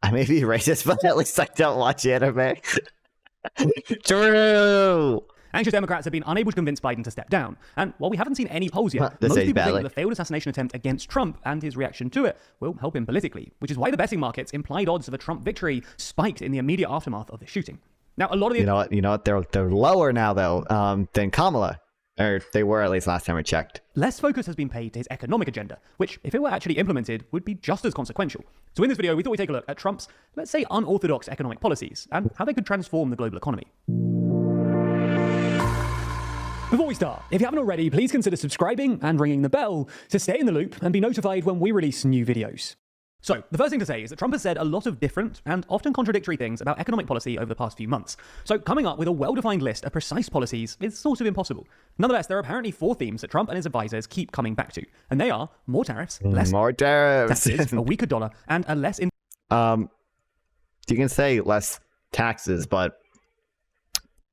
I may be racist, but at least I don't watch anime. True. Anxious Democrats have been unable to convince Biden to step down. And while we haven't seen any polls yet, most people think that the failed assassination attempt against Trump and his reaction to it will help him politically, which is why the betting market's implied odds of a Trump victory spiked in the immediate aftermath of the shooting. Now, a lot of the... You know what? They're lower now, though, than Kamala. Or they were, at least last time I checked. Less focus has been paid to his economic agenda, which, if it were actually implemented, would be just as consequential. So in this video, we thought we'd take a look at Trump's, let's say, unorthodox economic policies and how they could transform the global economy. Before we start, if you haven't already, please consider subscribing and ringing the bell to stay in the loop and be notified when we release new videos. So, the first thing to say is that Trump has said a lot of different and often contradictory things about economic policy over the past few months. So, coming up with a well-defined list of precise policies is sort of impossible. Nonetheless, there are apparently 4 themes that Trump and his advisors keep coming back to. And they are more tariffs, less taxes, a weaker dollar, and a less... You can say less taxes, but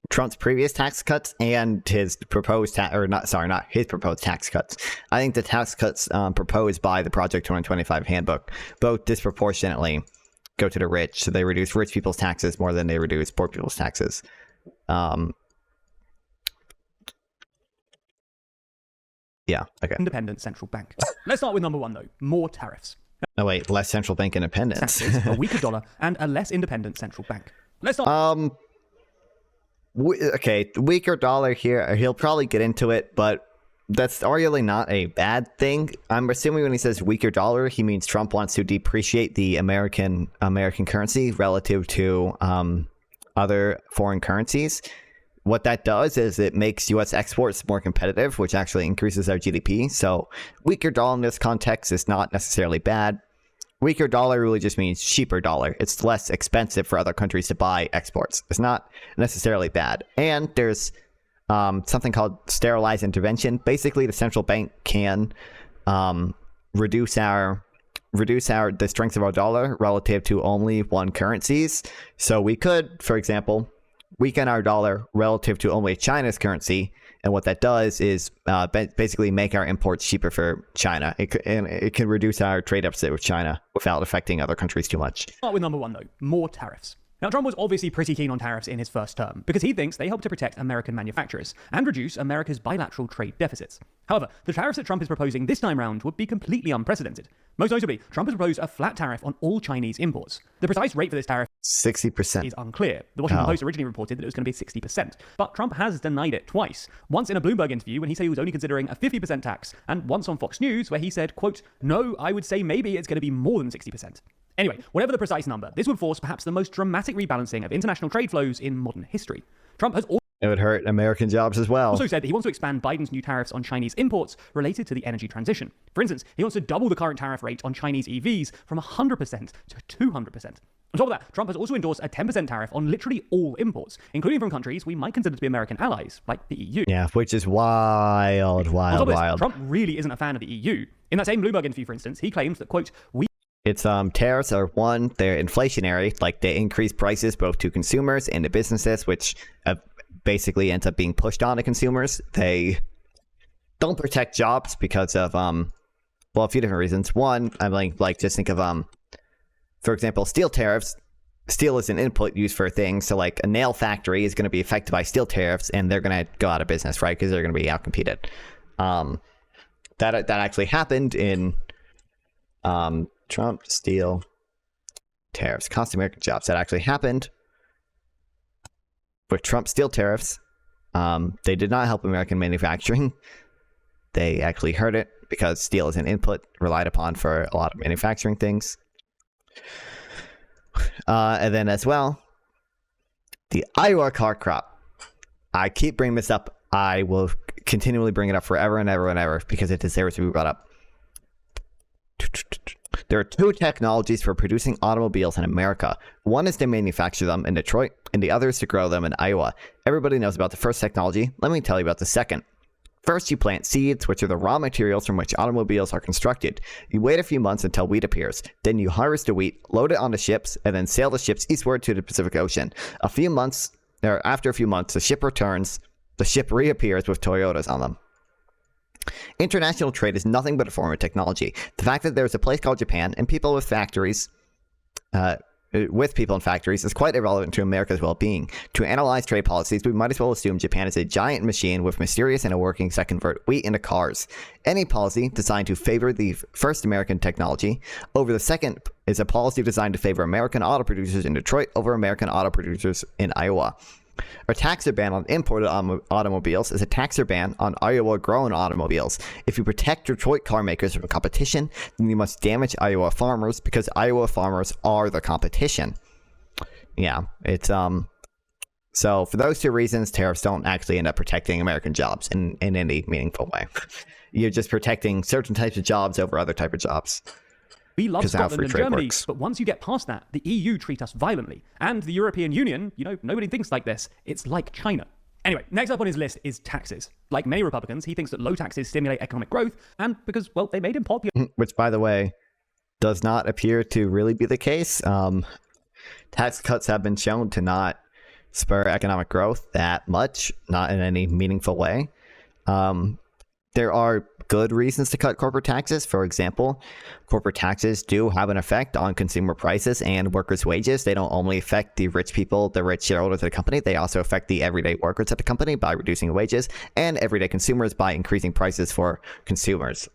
Trump's previous tax cuts and his proposed not his proposed tax cuts. I think the tax cuts proposed by the Project 2025 handbook both disproportionately go to the rich. So they reduce rich people's taxes more than they reduce poor people's taxes. Yeah, okay. Independent central bank. Let's start with number 1, though. More tariffs. Oh, wait. Less central bank independence. Taxes, a weaker dollar, and a less independent central bank. Let's start... Okay, the weaker dollar here, he'll probably get into it, but that's arguably not a bad thing. I'm assuming when he says weaker dollar, he means Trump wants to depreciate the American currency relative to other foreign currencies. What that does is it makes U.S. exports more competitive, which actually increases our GDP. So weaker dollar in this context is not necessarily bad. Weaker dollar really just means cheaper dollar. It's less expensive for other countries to buy exports. It's not necessarily bad. And there's something called sterilized intervention. Basically, the central bank can reduce the strength of our dollar relative to only one currencies. So we could, for example, weaken our dollar relative to only China's currency. And what that does is basically make our imports cheaper for China. It can reduce our trade deficit with China without affecting other countries too much. Start with number 1, though. More tariffs. Now, Trump was obviously pretty keen on tariffs in his first term because he thinks they help to protect American manufacturers and reduce America's bilateral trade deficits. However, the tariffs that Trump is proposing this time round would be completely unprecedented. Most notably, Trump has proposed a flat tariff on all Chinese imports. The precise rate for this tariff 60% is unclear. The Washington Post originally reported that it was going to be 60%, but Trump has denied it twice. Once in a Bloomberg interview when he said he was only considering a 50% tax, and once on Fox News where he said, quote, "No, I would say maybe it's going to be more than 60%. Anyway, whatever the precise number, this would force perhaps the most dramatic rebalancing of international trade flows in modern history. Trump has It would hurt American jobs as well. Also said that he wants to expand Biden's new tariffs on Chinese imports related to the energy transition. For instance, he wants to double the current tariff rate on Chinese EVs from 100% to 200%. On top of that, Trump has also endorsed a 10% tariff on literally all imports, including from countries we might consider to be American allies, like the EU. Yeah, which is wild. On top of this, Trump really isn't a fan of the EU. In that same Bloomberg interview, for instance, he claims that, quote, It's tariffs are one, they're inflationary, like they increase prices both to consumers and to businesses, which basically ends up being pushed on to consumers. They don't protect jobs because of a few different reasons. One, I'm like just think of for example, steel tariffs. Steel is an input used for things, so like a nail factory is going to be affected by steel tariffs, and they're going to go out of business, right? Because they're going to be outcompeted. That actually happened in Trump steel tariffs cost American jobs. That actually happened with Trump steel tariffs. They did not help American manufacturing. They actually hurt it because steel is an input relied upon for a lot of manufacturing things. And then as well, the Iowa car crop. I keep bringing this up. I will continually bring it up forever and ever and ever because it deserves to be brought up. There are two technologies for producing automobiles in America. One is to manufacture them in Detroit, and the other is to grow them in Iowa. Everybody knows about the first technology. Let me tell you about the second. First, you plant seeds, which are the raw materials from which automobiles are constructed. You wait a few months until wheat appears. Then you harvest the wheat, load it onto ships, and then sail the ships eastward to the Pacific Ocean. After a few months, the ship returns. The ship reappears with Toyotas on them. International trade is nothing but a form of technology. The fact that there's a place called Japan and people with factories with people in factories is quite irrelevant to America's well-being. To analyze trade policies, we might as well assume Japan is a giant machine with mysterious inner workings that convert wheat into cars. Any policy designed to favor the first American technology over the second is a policy designed to favor American auto producers in Detroit over American auto producers in Iowa. A tax ban on imported automobiles is a tax ban on Iowa-grown automobiles. If you protect Detroit car makers from competition, then you must damage Iowa farmers because Iowa farmers are the competition. Yeah, it's so for those two reasons, tariffs don't actually end up protecting American jobs in any meaningful way. You're just protecting certain types of jobs over other types of jobs. We love Scotland and Germany, works. but once you get past that, the EU treat us violently. And the European Union, nobody thinks like this. It's like China. Anyway, next up on his list is taxes. Like many Republicans, he thinks that low taxes stimulate economic growth, and because, well, they made him popular. Which, by the way, does not appear to really be the case. Tax cuts have been shown to not spur economic growth that much, not in any meaningful way. There are good reasons to cut corporate taxes. For example, corporate taxes do have an effect on consumer prices and workers' wages. They don't only affect the rich people, the rich shareholders of the company. They also affect the everyday workers at the company by reducing wages, and everyday consumers by increasing prices for consumers.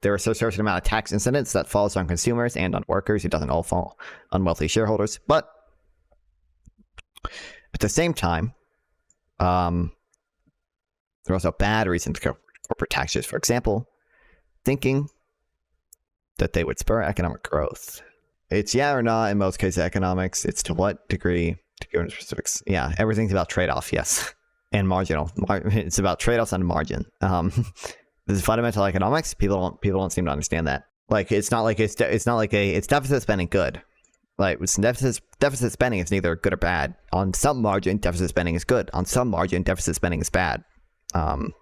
There is a certain amount of tax incidence that falls on consumers and on workers. It doesn't all fall on wealthy shareholders. But at the same time, there are also bad reasons to cut corporate taxes. For example, thinking that they would spur economic growth. It's yeah or not in most cases economics. It's to what degree, to go into specifics. Yeah, everything's about trade-off, yes. And marginal. It's about trade-offs on margin. This is fundamental economics. People don't seem to understand that. Like it's deficit spending good. Like with deficit spending is neither good or bad. On some margin, deficit spending is good. On some margin, deficit spending is bad.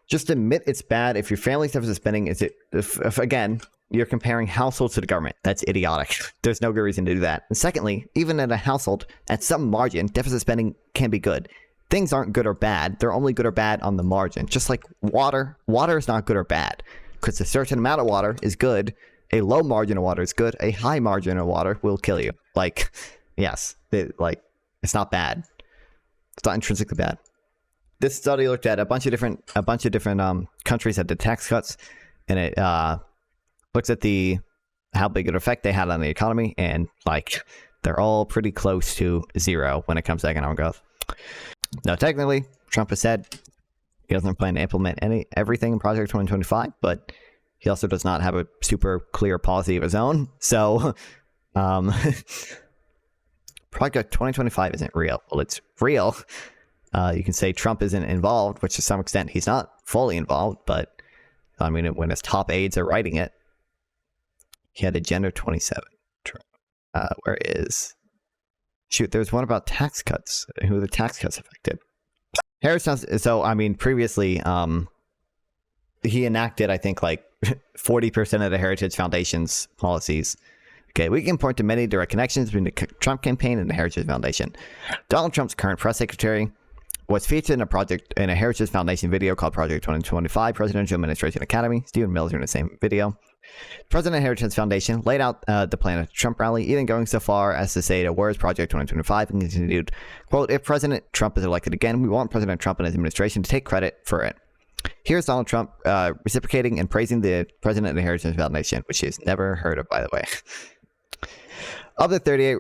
Just admit it's bad. If your family's deficit spending if again, you're comparing households to the government, that's idiotic. There's no good reason to do that. And secondly, even in a household, at some margin, deficit spending can be good. Things aren't good or bad. They're only good or bad on the margin. Just like water. Water is not good or bad. Because a certain amount of water is good. A low margin of water is good. A high margin of water will kill you. Like, yes. It's not bad. It's not intrinsically bad. This study looked at a bunch of different countries that did tax cuts, and it looks at how big an effect they had on the economy, and they're all pretty close to zero when it comes to economic growth. Now, technically, Trump has said he doesn't plan to implement everything in Project 2025, but he also does not have a super clear policy of his own. So, Project 2025 isn't real. Well, it's real. You can say Trump isn't involved, which to some extent he's not fully involved, but I mean, when his top aides are writing it, he had Agenda 27. Where is... Shoot, there's one about tax cuts. Who the tax cuts affected? So, I mean, previously, he enacted, I think, 40% of the Heritage Foundation's policies. Okay, we can point to many direct connections between the Trump campaign and the Heritage Foundation. Donald Trump's current press secretary was featured in a Heritage Foundation video called Project 2025 Presidential Administration Academy. Stephen Mills in the same video. President of Heritage Foundation laid out the plan at the Trump rally, even going so far as to say that where's Project 2025, and continued, quote, if President Trump is elected again, we want President Trump and his administration to take credit for it. Here's Donald Trump reciprocating and praising the president of the Heritage Foundation, which he's never heard of, by the way. Of the 38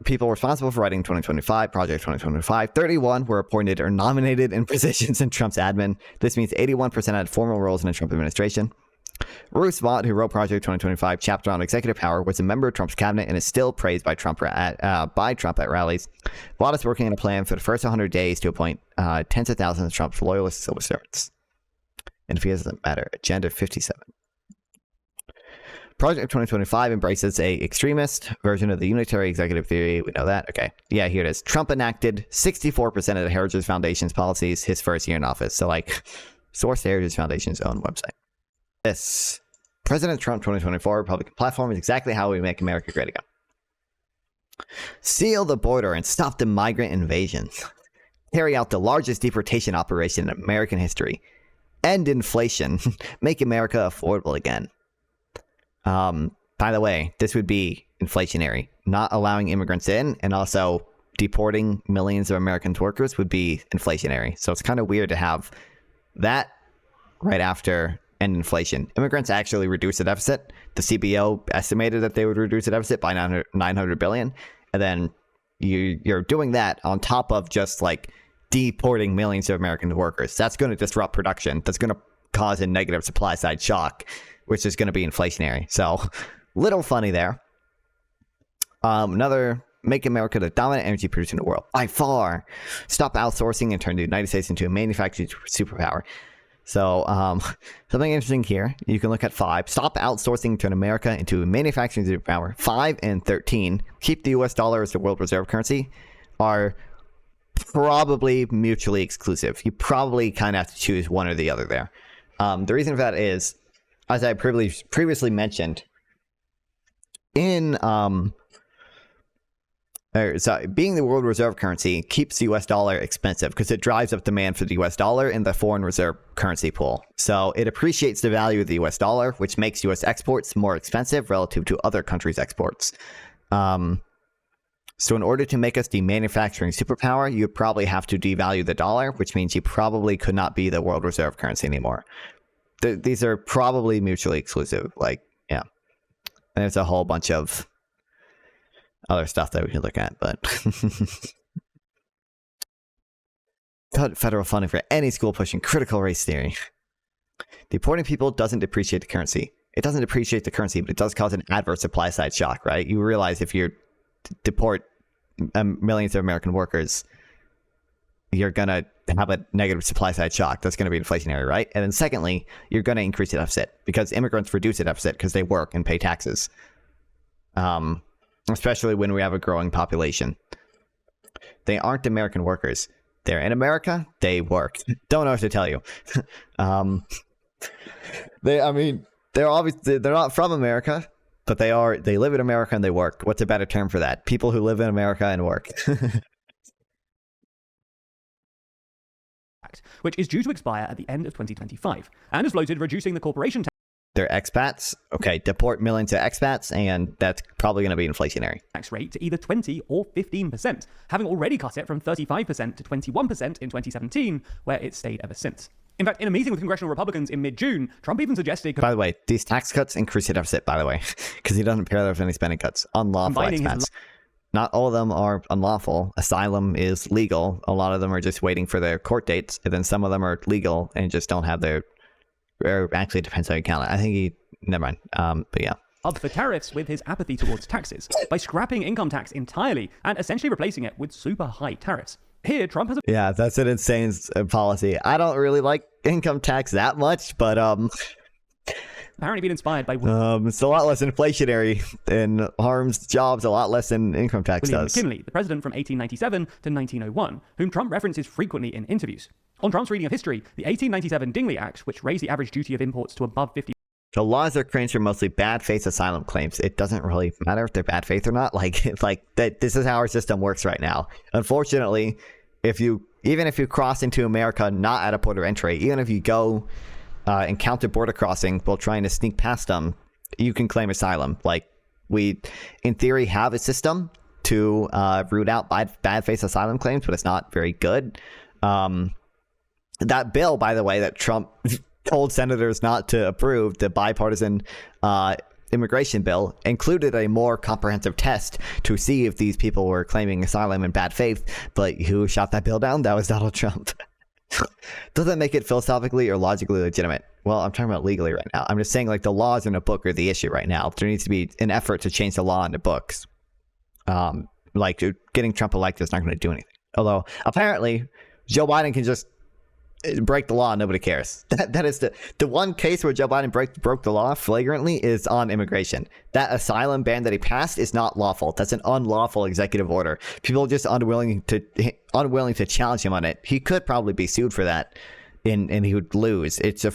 people responsible for writing Project 2025, 31 were appointed or nominated in positions in Trump's admin. This means 81% had formal roles in the Trump administration. Ruth Vaught, who wrote Project 2025 chapter on executive power, was a member of Trump's cabinet and is still praised by Trump at rallies. Vaught is working on a plan for the first 100 days to appoint tens of thousands of Trump's loyalist civil servants. And if he doesn't matter, Agenda 57. Project 2025 embraces a extremist version of the unitary executive theory. We know that. Okay. Yeah, here it is. Trump enacted 64% of the Heritage Foundation's policies his first year in office. So, source the Heritage Foundation's own website. This President Trump 2024 Republican platform is exactly how we make America great again. Seal the border and stop the migrant invasion. Carry out the largest deportation operation in American history. End inflation. Make America affordable again. By the way, this would be inflationary. Not allowing immigrants in and also deporting millions of American workers would be inflationary. So it's kind of weird to have that right after end inflation. Immigrants actually reduce the deficit. The CBO estimated that they would reduce the deficit by 900 billion. And then you're doing that on top of just like deporting millions of American workers. That's going to disrupt production. That's going to cause a negative supply side shock, which is going to be inflationary. So little funny there. Another, make America the dominant energy producer in the world by far. Stop outsourcing and turn the United States into a manufacturing superpower. So something interesting here. You can look at 5. Stop outsourcing and turn America into a manufacturing superpower. 5 and 13. Keep the US dollar as the world reserve currency are probably mutually exclusive. You probably kind of have to choose one or the other there. The reason for that is, as I previously mentioned, in being the world reserve currency keeps the US dollar expensive because it drives up demand for the US dollar in the foreign reserve currency pool. So it appreciates the value of the US dollar, which makes US exports more expensive relative to other countries' exports. So in order to make us the manufacturing superpower, you probably have to devalue the dollar, which means you probably could not be the world reserve currency anymore. These are probably mutually exclusive. Like, yeah. And there's a whole bunch of other stuff that we can look at, but cut federal funding for any school pushing critical race theory. Deporting people doesn't depreciate the currency. It doesn't depreciate the currency, but it does cause an adverse supply side shock, right? You realize if you deport millions of American workers, you're going to have a negative supply side shock. That's going to be inflationary, right? And then secondly, you're going to increase the deficit because immigrants reduce the deficit because they work and pay taxes. Especially when we have a growing population. They aren't American workers. They're in America. They work. Don't know what to tell you. They're obviously they're not from America, but they live in America and they work. What's a better term for that? People who live in America and work. Which is due to expire at the end of 2025 and has floated reducing the corporation tax. They're expats. Okay, deport millions of expats, and that's probably going to be inflationary. Tax rate to either 20 or 15%, having already cut it from 35% to 21% in 2017, where it stayed ever since. In fact, in a meeting with congressional Republicans in mid-June, Trump even suggested... By the way, these tax cuts increase the deficit, by the way, because he doesn't pair there with any spending cuts. Unlawful expats. Not all of them are unlawful. Asylum is legal. A lot of them are just waiting for their court dates, and then some of them are legal and just don't have their... Or actually, it depends how you count it. I think never mind. But yeah. Up for tariffs with his apathy towards taxes by scrapping income tax entirely and essentially replacing it with super high tariffs. Here, Trump has... Yeah, that's an insane policy. I don't really like income tax that much, but apparently been inspired by... it's a lot less inflationary and harms jobs a lot less than income tax William does. McKinley, the president from 1897 to 1901, whom Trump references frequently in interviews. On Trump's reading of history, the 1897 Dingley Act, which raised the average duty of imports to above 50... The laws are created for mostly bad faith asylum claims. It doesn't really matter if they're bad faith or not. Like that. This is how our system works right now. Unfortunately, even if you cross into America not at a port of entry, even if you go encounter border crossing while trying to sneak past them, you can claim asylum. Like we, in theory, have a system to root out bad faith asylum claims, but it's not very good. That bill, by the way, that Trump told senators not to approve, the bipartisan immigration bill, included a more comprehensive test to see if these people were claiming asylum in bad faith. But who shot that bill down? That was Donald Trump. Does that make it philosophically or logically legitimate? Well, I'm talking about legally right now. I'm just saying, like, the laws in a book are the issue right now. There needs to be an effort to change the law in the books. Like, getting Trump elected is not going to do anything. Although, apparently, Joe Biden can just break the law and nobody cares. That is the one case where Joe Biden broke the law flagrantly is on immigration. That asylum ban that he passed is not lawful. That's an unlawful executive order. People are just unwilling to challenge him on it. He could probably be sued for that, and he would lose. It's a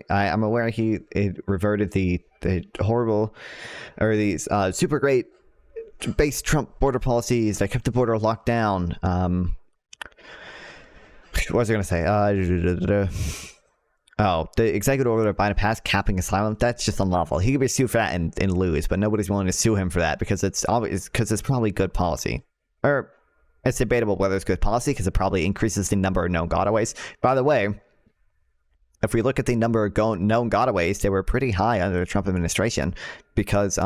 I'm aware he reverted the horrible or these super great base Trump border policies that kept the border locked down. What was I going to say? Oh, the executive order by the past capping asylum, that's just unlawful. He could be sued for that and lose, but nobody's willing to sue him for that because it's probably good policy. Or it's debatable whether it's good policy because it probably increases the number of known gotaways. By the way, if we look at the number of known gotaways, they were pretty high under the Trump administration because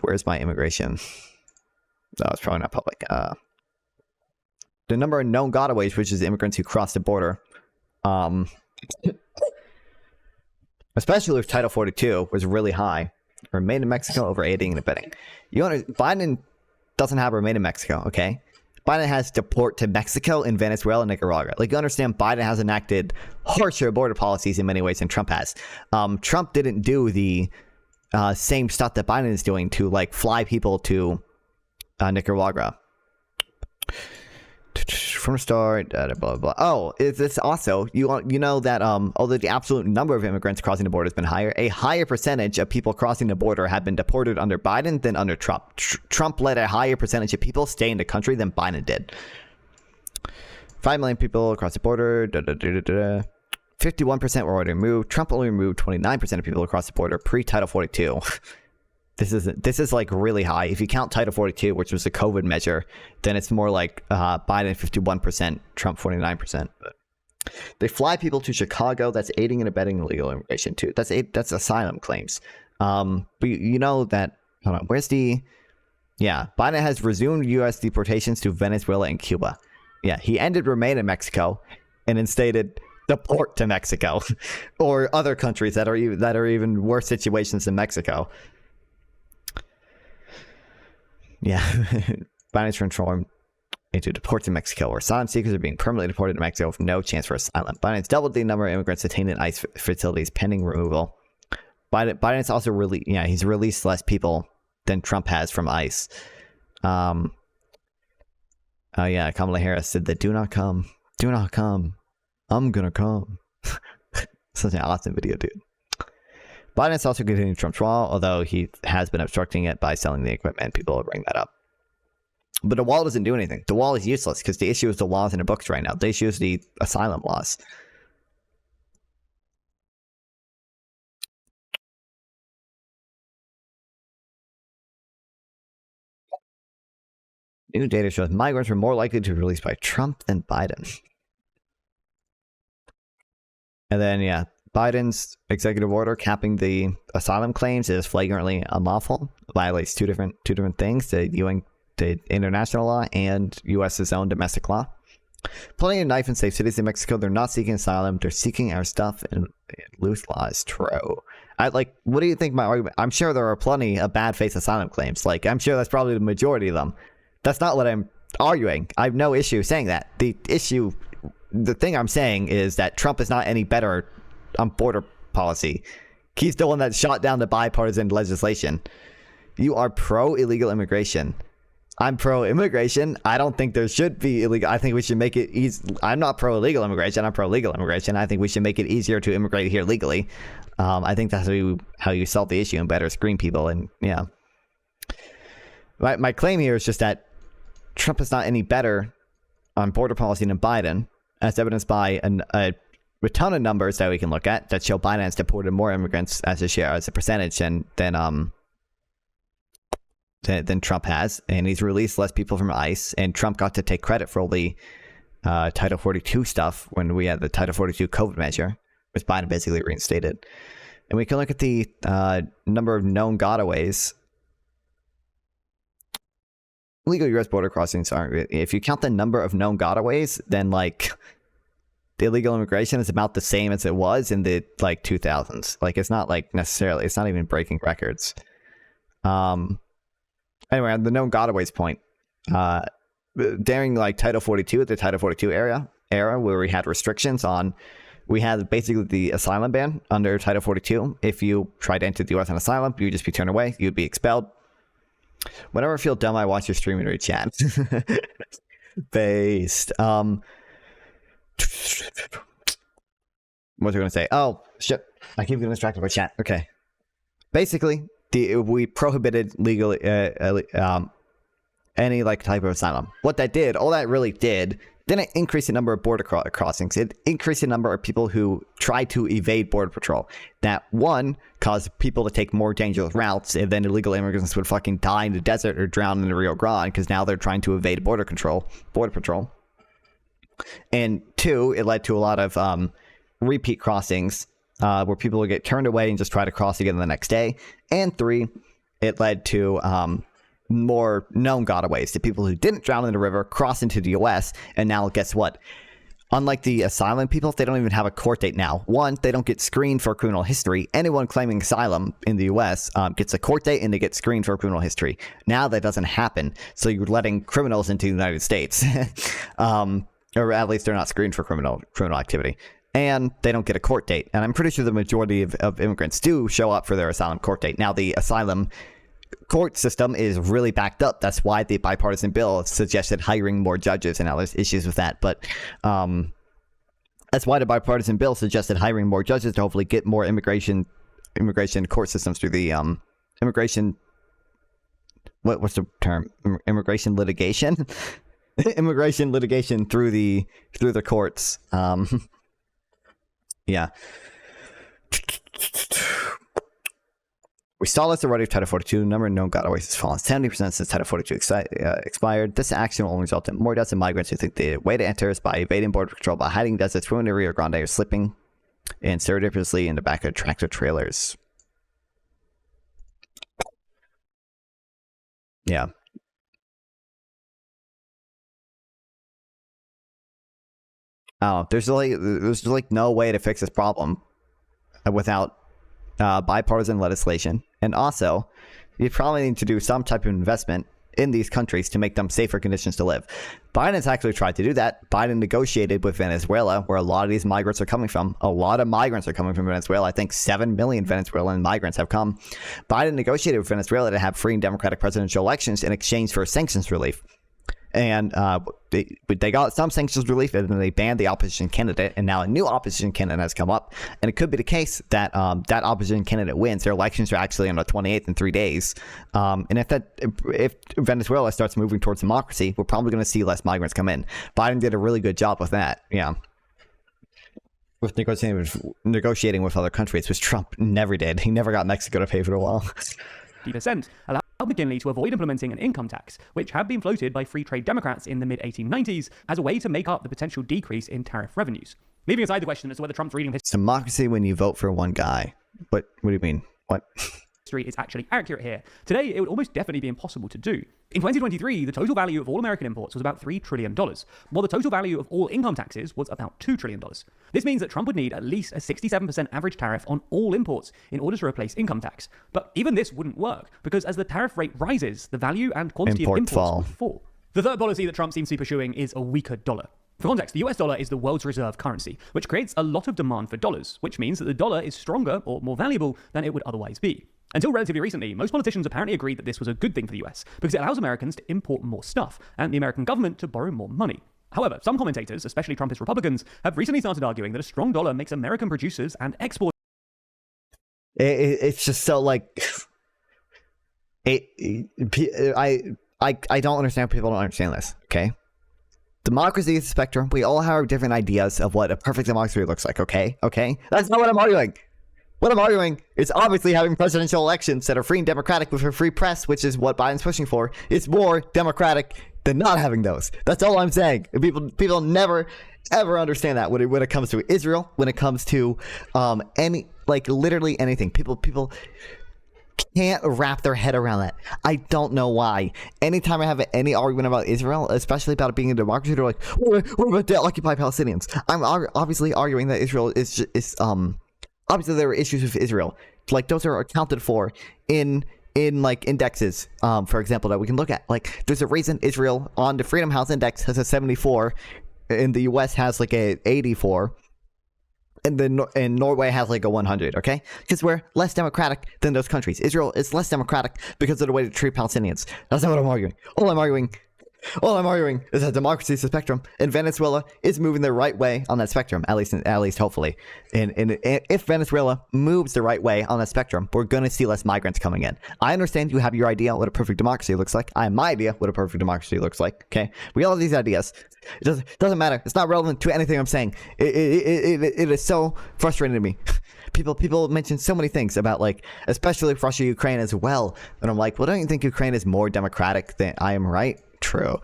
where's my immigration? No, it's probably not public. The number of known gotaways, which is immigrants who cross the border, especially with Title 42, was really high. Remain in Mexico over aiding and abetting. Biden doesn't have remain in Mexico, okay? Biden has deport to Mexico and Venezuela and Nicaragua. Like, you understand, Biden has enacted harsher border policies in many ways than Trump has. Trump didn't do the same stuff that Biden is doing to, like, fly people to Nicaragua. From the start, blah, blah, blah. Oh, it's also, you know that although the absolute number of immigrants crossing the border has been higher, a higher percentage of people crossing the border have been deported under Biden than under Trump. Trump let a higher percentage of people stay in the country than Biden did. 5 million people across the border. 51% were already removed. Trump only removed 29% of people across the border pre-Title 42. This is like really high. If you count Title 42, which was a COVID measure, then it's more like Biden 51%, Trump 49%. But they fly people to Chicago. That's aiding and abetting illegal immigration too. That's asylum claims. But you know that. Hold on. Where's the? Yeah, Biden has resumed U.S. deportations to Venezuela and Cuba. Yeah, he ended remain in Mexico, and instated deport to Mexico, or other countries that are even worse situations than Mexico. Yeah, Biden's transformed into deport to Mexico, where asylum seekers are being permanently deported to Mexico with no chance for asylum. Biden's doubled the number of immigrants detained in ICE facilities pending removal. Biden's also he's released less people than Trump has from ICE. Kamala Harris said that do not come, I'm gonna come. Such an awesome video, dude. Biden's also continuing Trump's wall, although he has been obstructing it by selling the equipment. People will bring that up. But the wall doesn't do anything. The wall is useless because the issue is the laws in the books right now. The issue is the asylum laws. New data shows migrants were more likely to be released by Trump than Biden. And then, yeah, Biden's executive order capping the asylum claims is flagrantly unlawful. Violates two different things: the international law and U.S.'s own domestic law. Pulling a knife in safe cities in Mexico, they're not seeking asylum; they're seeking our stuff. And loose law is true. What do you think my argument? I'm sure there are plenty of bad faith asylum claims. Like, I'm sure that's probably the majority of them. That's not what I'm arguing. I have no issue saying that. The thing I'm saying is that Trump is not any better on border policy. He's the one that shot down the bipartisan legislation. You are pro-illegal immigration. I'm pro-immigration. I don't think there should be illegal. I think we should make it easy. I'm not pro-illegal immigration. I'm pro-legal immigration. I think we should make it easier to immigrate here legally. I think that's how you solve the issue and better screen people. And yeah, my claim here is just that Trump is not any better on border policy than Biden, as evidenced by a ton of numbers that we can look at that show Biden has deported more immigrants as a percentage than Trump has, and he's released less people from ICE, and Trump got to take credit for all the Title 42 stuff when we had the Title 42 COVID measure, which Biden basically reinstated. And we can look at the number of known gotaways. Legal U.S. border crossings aren't. If you count the number of known gotaways, then like the illegal immigration is about the same as it was in the 2000s. Like, it's not like necessarily. It's not even breaking records. Anyway, on the known gotaways point, during Title 42, the Title 42 era where we had restrictions on, we had basically the asylum ban under Title 42. If you tried to enter the U.S. on asylum, you'd just be turned away. You'd be expelled. Whenever I feel dumb, I watch your stream and read chat. Based. What was I going to say? Oh, shit. I keep getting distracted by chat. Okay. Basically, we prohibited any like type of asylum. What that did, all that really did, didn't increase the number of border crossings. It increased the number of people who tried to evade border patrol. That one caused people to take more dangerous routes, and then illegal immigrants would fucking die in the desert or drown in the Rio Grande because now they're trying to evade border patrol. And two, it led to a lot of repeat crossings where people would get turned away and just try to cross again the next day. And three, it led to more known gotaways, to people who didn't drown in the river cross into the US. And now guess what? Unlike the asylum people, they don't even have a court date now. One, they don't get screened for criminal history. Anyone claiming asylum in the US gets a court date and they get screened for criminal history. Now that doesn't happen. So you're letting criminals into the United States. Or at least they're not screened for criminal activity. And they don't get a court date. And I'm pretty sure the majority of immigrants do show up for their asylum court date. Now, the asylum court system is really backed up. That's why the bipartisan bill suggested hiring more judges, and now there's issues with that. But that's why the bipartisan bill suggested hiring more judges to hopefully get more immigration court systems through the immigration. What's the term? Immigration litigation. Immigration litigation through the courts. Yeah. We saw this already with Title 42. The number of known gotaways has fallen 70% since Title 42 expired. This action will result in more deaths of migrants who think the way to enter is by evading border control, by hiding deserts, swimming in the Rio Grande, or slipping and serendipitously in the back of tractor trailers. Yeah. Oh, there's like no way to fix this problem without bipartisan legislation. And also, you probably need to do some type of investment in these countries to make them safer conditions to live. Biden's actually tried to do that. Biden negotiated with Venezuela, where a lot of these migrants are coming from. A lot of migrants are coming from Venezuela. I think 7 million Venezuelan migrants have come. Biden negotiated with Venezuela to have free and democratic presidential elections in exchange for sanctions relief. And they got some sanctions relief, and then they banned the opposition candidate, and now a new opposition candidate has come up. And it could be the case that that opposition candidate wins. Their elections are actually on the 28th in 3 days. And if Venezuela starts moving towards democracy, we're probably going to see less migrants come in. Biden did a really good job with that. Yeah. With negotiating with other countries, which Trump never did. He never got Mexico to pay for the wall. % allowed McKinley to avoid implementing an income tax, which had been floated by free trade Democrats in the mid-1890s as a way to make up the potential decrease in tariff revenues. Leaving aside the question as to whether Trump's reading of democracy when you vote for one guy. What do you mean? What? history is actually accurate here, today it would almost definitely be impossible to do. In 2023, the total value of all American imports was about $3 trillion, while the total value of all income taxes was about $2 trillion. This means that Trump would need at least a 67% average tariff on all imports in order to replace income tax. But even this wouldn't work, because as the tariff rate rises, the value and quantity of imports would fall. The third policy that Trump seems to be pursuing is a weaker dollar. For context, the US dollar is the world's reserve currency, which creates a lot of demand for dollars, which means that the dollar is stronger or more valuable than it would otherwise be. Until relatively recently, most politicians apparently agreed that this was a good thing for the US, because it allows Americans to import more stuff, and the American government to borrow more money. However, some commentators, especially Trumpist Republicans, have recently started arguing that a strong dollar makes American producers and exporters... It's just so, like... I don't understand. People don't understand this, okay? Democracy is a spectrum. We all have different ideas of what a perfect democracy looks like, okay? That's not what I'm arguing. What I'm arguing is obviously having presidential elections that are free and democratic with a free press, which is what Biden's pushing for, is more democratic than not having those. That's all I'm saying. People never, ever understand that when it comes to Israel, when it comes to literally anything. People can't wrap their head around that. I don't know why. Anytime I have any argument about Israel, especially about it being a democracy, they're like, what about the occupied Palestinians? I'm obviously arguing that Israel is obviously there are issues with Israel. Like, those are accounted for in like indexes, for example, that we can look at. Like, there's a reason Israel on the Freedom House Index has a 74, and the US has like a 84. And Norway has like a 100, okay? Because we're less democratic than those countries. Israel is less democratic because of the way they treat Palestinians. That's not what I'm arguing. All I'm arguing All I'm arguing is that democracy is a spectrum, and Venezuela is moving the right way on that spectrum, at least hopefully. And if Venezuela moves the right way on that spectrum, we're going to see less migrants coming in. I understand you have your idea what a perfect democracy looks like. I have my idea what a perfect democracy looks like. Okay, we all have these ideas. It doesn't matter. It's not relevant to anything I'm saying. It is so frustrating to me. People mention so many things about, like, especially Russia, Ukraine as well, and I'm like, well, don't you think Ukraine is more democratic than I am? Right? True.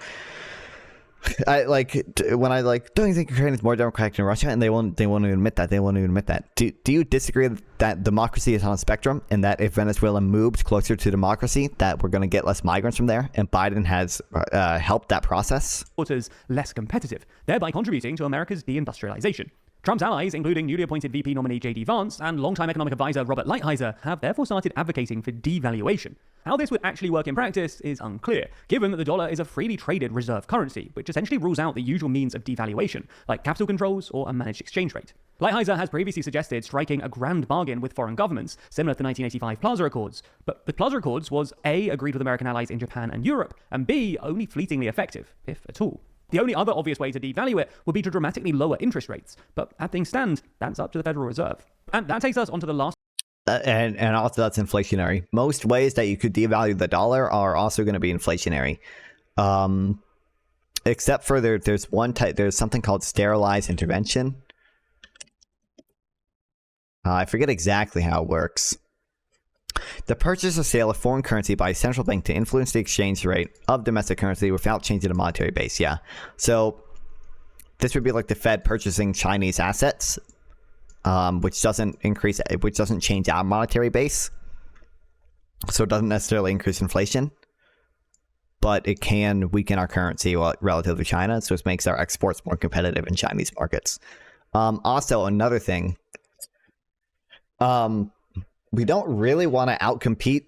Don't you think Ukraine is more democratic than Russia? And they won't even admit that. They won't even admit that. Do you disagree that democracy is on a spectrum, and that if Venezuela moves closer to democracy, that we're going to get less migrants from there, and Biden has helped that process? Quarters less competitive, thereby contributing to America's deindustrialization. Trump's allies, including newly appointed VP nominee J.D. Vance and longtime economic advisor Robert Lighthizer, have therefore started advocating for devaluation. How this would actually work in practice is unclear, given that the dollar is a freely traded reserve currency, which essentially rules out the usual means of devaluation, like capital controls or a managed exchange rate. Lighthizer has previously suggested striking a grand bargain with foreign governments, similar to the 1985 Plaza Accords. But the Plaza Accords was A, agreed with American allies in Japan and Europe, and B, only fleetingly effective, if at all. The only other obvious way to devalue it would be to dramatically lower interest rates. But as things stand, that's up to the Federal Reserve. And that takes us onto the last... And also that's inflationary. Most ways that you could devalue the dollar are also going to be inflationary. Except for there's one type, there's something called sterilized intervention. I forget exactly how it works. The purchase or sale of foreign currency by a central bank to influence the exchange rate of domestic currency without changing the monetary base. Yeah. So this would be like the Fed purchasing Chinese assets, which doesn't change our monetary base. So it doesn't necessarily increase inflation, but it can weaken our currency relative to China. So it makes our exports more competitive in Chinese markets. Also, another thing, we don't really want to outcompete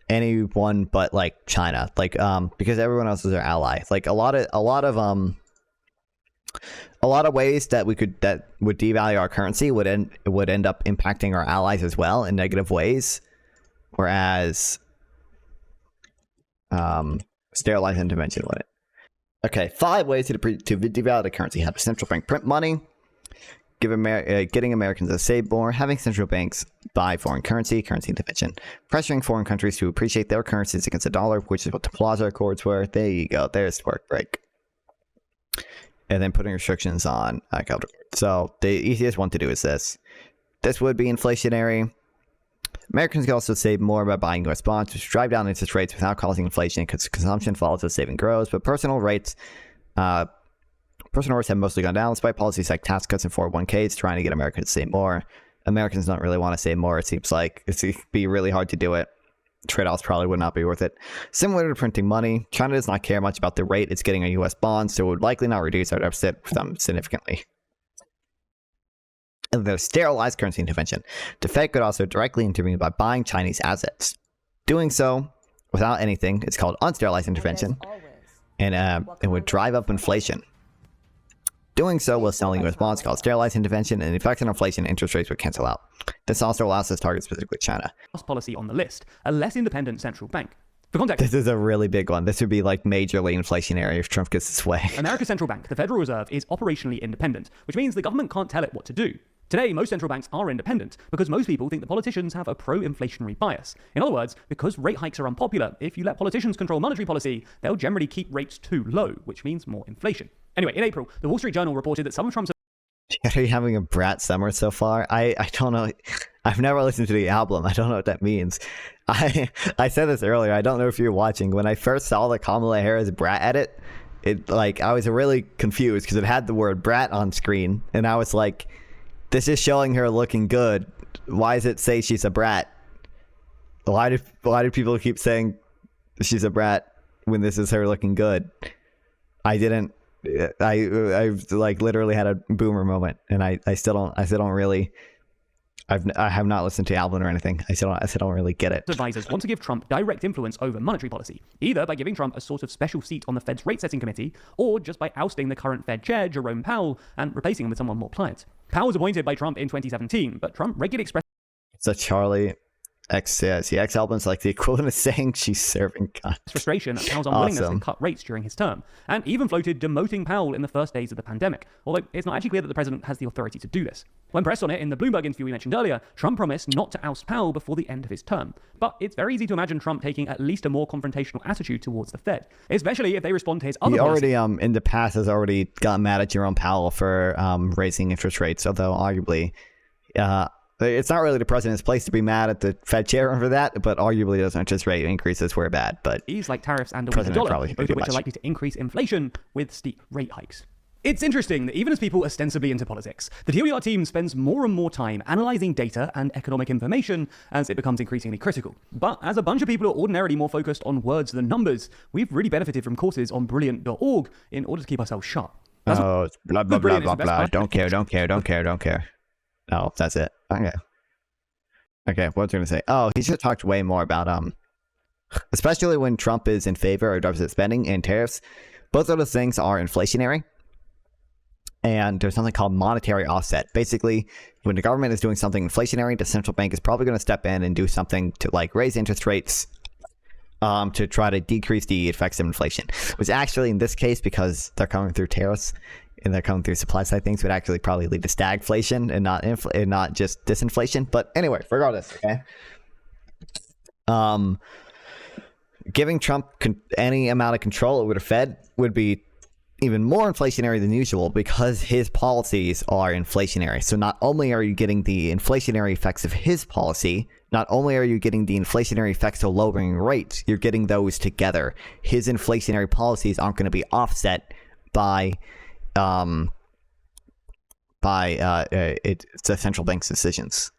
anyone but like China, because everyone else is our ally. Like a lot of ways that would devalue our currency would end up impacting our allies as well in negative ways. Whereas sterilized intervention wouldn't. Okay, 5 ways to devalue the currency: have a central bank print money, getting Americans to save more, having central banks buy foreign currency intervention, pressuring foreign countries to appreciate their currencies against the dollar, which is what the Plaza Accords were. There you go. There's the work break. And then putting restrictions on capital. So the easiest one to do is this. This would be inflationary. Americans can also save more by buying U.S. bonds, which drive down interest rates without causing inflation because consumption falls as saving grows. But personal rates have mostly gone down despite policies like tax cuts and 401ks trying to get Americans to save more. Americans don't really want to save more. It seems like it'd be really hard to do it. Trade-offs probably would not be worth it. Similar to printing money, China does not care much about the rate it's getting on U.S. bonds, so it would likely not reduce our deficit significantly. And there's sterilized currency intervention. The Fed could also directly intervene by buying Chinese assets. Doing so without anything is called unsterilized intervention, and it would drive up inflation. Doing so while selling U.S. bonds called sterilized intervention, and the effect on inflation interest rates would cancel out. This also allows us to target specifically China. Last policy on the list, a less independent central bank. For context, this is a really big one. This would be like majorly inflationary if Trump gets his way. America's central bank, the Federal Reserve, is operationally independent, which means the government can't tell it what to do. Today, most central banks are independent because most people think the politicians have a pro-inflationary bias. In other words, because rate hikes are unpopular, if you let politicians control monetary policy, they'll generally keep rates too low, which means more inflation. Anyway, in April, the Wall Street Journal reported that some of Trump's... Are you having a brat summer so far? I don't know. I've never listened to the album. I don't know what that means. I said this earlier. I don't know if you're watching. When I first saw the Kamala Harris brat edit, I was really confused because it had the word brat on screen, and I was like, this is showing her looking good. Why does it say she's a brat? Why do people keep saying she's a brat when this is her looking good? I literally had a boomer moment, and I have not listened to the album or anything. I still don't really get it. Advisors want to give Trump direct influence over monetary policy, either by giving Trump a sort of special seat on the Fed's rate-setting committee, or just by ousting the current Fed chair, Jerome Powell, and replacing him with someone more pliant. Powell was appointed by Trump in 2017, but Trump regularly expressed... So Charlie, X says, yeah, X Albin's like the equivalent of saying she's serving God. Frustration at Powell's unwillingness to cut rates during his term, and even floated demoting Powell in the first days of the pandemic, although it's not actually clear that the president has the authority to do this. When pressed on it in the Bloomberg interview we mentioned earlier, Trump promised not to oust Powell before the end of his term. But it's very easy to imagine Trump taking at least a more confrontational attitude towards the Fed, especially if they respond to his other policies. He already, in the past, has already gotten mad at Jerome Powell for raising interest rates, although arguably, it's not really the president's place to be mad at the Fed chair for that, but arguably those interest rate increases were bad. But these like tariffs and a weaker dollar, both of which are likely to increase inflation with steep rate hikes. It's interesting that even as people ostensibly into politics, the TLDR team spends more and more time analyzing data and economic information as it becomes increasingly critical. But as a bunch of people are ordinarily more focused on words than numbers, we've really benefited from courses on brilliant.org in order to keep ourselves sharp. It's blah, blah, blah, blah, blah. Don't care. No, that's it. Okay, what was I going to say? Oh, he should have talked way more about, especially when Trump is in favor of deficit spending and tariffs. Both of those things are inflationary. And there's something called monetary offset. Basically, when the government is doing something inflationary, the central bank is probably going to step in and do something to like raise interest rates to try to decrease the effects of inflation. Which actually, in this case, because they're coming through tariffs and they're coming through supply side things, would actually probably lead to stagflation and not just disinflation. But anyway, regardless, okay. Giving Trump any amount of control over the Fed would be even more inflationary than usual because his policies are inflationary. So not only are you getting the inflationary effects of his policy, not only are you getting the inflationary effects of lowering rates, you're getting those together. His inflationary policies aren't going to be offset by the central bank's decisions.